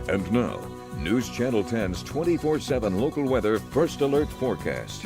And now, News Channel 10's 24/7 local weather first alert forecast.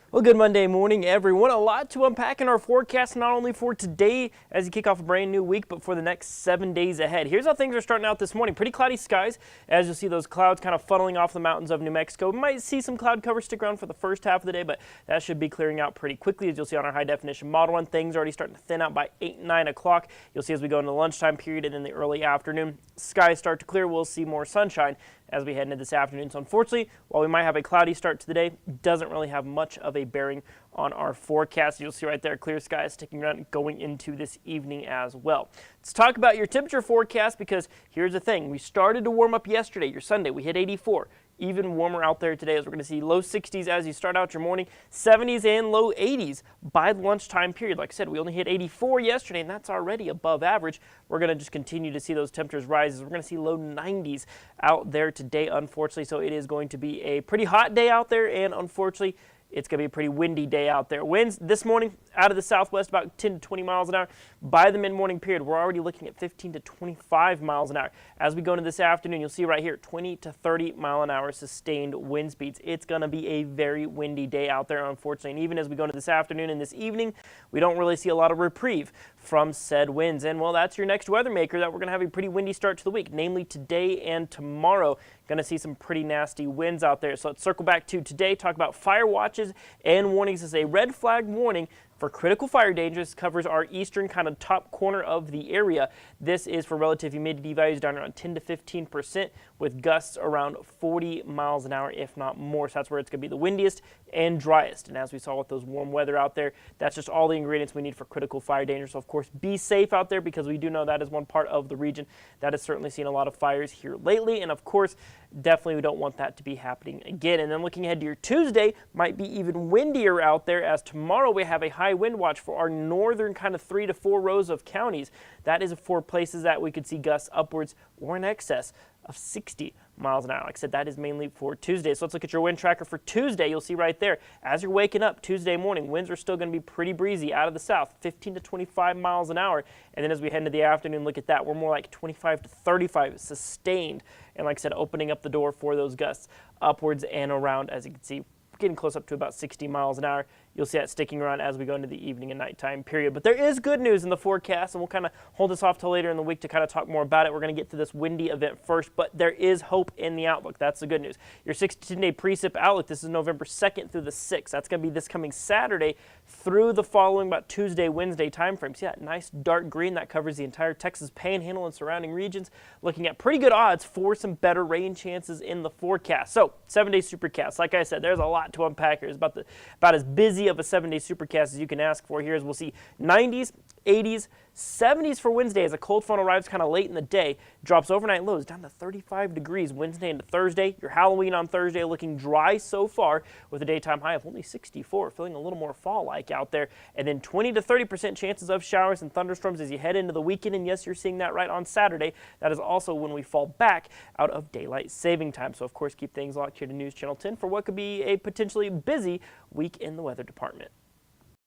Well, good Monday morning, everyone. A lot to unpack in our forecast, not only for today as you kick off a brand new week, but for the next 7 days ahead. Here's how things are starting out this morning. Pretty cloudy skies, as you'll see those clouds kind of funneling off the mountains of New Mexico. We might see some cloud cover stick around for the first half of the day, but that should be clearing out pretty quickly. As you'll see on our high definition model one, things are already starting to thin out by 8, 9 o'clock. You'll see as we go into the lunchtime period and in the early afternoon, skies start to clear. We'll see more sunshine as we head into this afternoon. So unfortunately, while we might have a cloudy start to the day, doesn't really have much of a bearing on our forecast. You'll see right there, clear skies sticking around going into this evening as well. Let's talk about your temperature forecast, because here's the thing. We started to warm up yesterday, your Sunday. We hit 84. Even warmer out there today, as we're going to see low 60s as you start out your morning, 70s and low 80s by the lunchtime period. Like I said, we only hit 84 yesterday, and that's already above average. We're going to just continue to see those temperatures rise. We're going to see low 90s out there today, unfortunately. So it is going to be a pretty hot day out there, and unfortunately, it's going to be a pretty windy day out there. Winds this morning out of the southwest about 10 to 20 miles an hour. By the mid-morning period, we're already looking at 15 to 25 miles an hour. As we go into this afternoon, you'll see right here, 20 to 30 mile an hour sustained wind speeds. It's going to be a very windy day out there, unfortunately. And even as we go into this afternoon and this evening, we don't really see a lot of reprieve from said winds. And well, that's your next weather maker that we're going to have a pretty windy start to the week, namely today and tomorrow. Going to see some pretty nasty winds out there. So let's circle back to today, talk about fire watches and warnings. This is a red flag warning for critical fire danger. This covers our eastern kind of top corner of the area. This is for relative humidity values down around 10 to 15% with gusts around 40 miles an hour, if not more. So that's where it's going to be the windiest and driest. And as we saw with those warm weather out there, that's just all the ingredients we need for critical fire danger. So of course, be safe out there, because we do know that is one part of the region that has certainly seen a lot of fires here lately. And of course, definitely we don't want that to be happening again. And then looking ahead to your Tuesday, might be even windier out there, as tomorrow we have a high wind watch for our northern kind of 3 to 4 rows of counties. That is for places that we could see gusts upwards or in excess of 60 miles an hour. Like I said, that is mainly for Tuesday. So let's look at your wind tracker for Tuesday. You'll see right there, as you're waking up Tuesday morning, winds are still going to be pretty breezy out of the south, 15 to 25 miles an hour. And then as we head into the afternoon, look at that. We're more like 25 to 35 sustained. And like I said, opening up the door for those gusts upwards and around, as you can see, getting close up to about 60 miles an hour. You'll see that sticking around as we go into the evening and nighttime period. But there is good news in the forecast, and we'll kind of hold this off till later in the week to kind of talk more about it. We're going to get to this windy event first, but there is hope in the outlook. That's the good news. Your 6 to 10 day precip outlook, this is November 2nd through the 6th. That's going to be this coming Saturday through the following about Tuesday, Wednesday time frame. See that nice dark green that covers the entire Texas Panhandle and surrounding regions. Looking at pretty good odds for some better rain chances in the forecast. So 7-day supercast. Like I said, there's a lot to unpack here. It's about as busy of a 7-day supercast as you can ask for here. As we'll see 90s, 80s, 70s for Wednesday as a cold front arrives kind of late in the day. Drops overnight lows down to 35 degrees Wednesday into Thursday. Your Halloween on Thursday looking dry so far with a daytime high of only 64, feeling a little more fall-like out there. And then 20 to 30% chances of showers and thunderstorms as you head into the weekend. And yes, you're seeing that right on Saturday. That is also when we fall back out of daylight saving time. So of course, keep things locked here to News Channel 10 for what could be a potentially busy week in the weather department.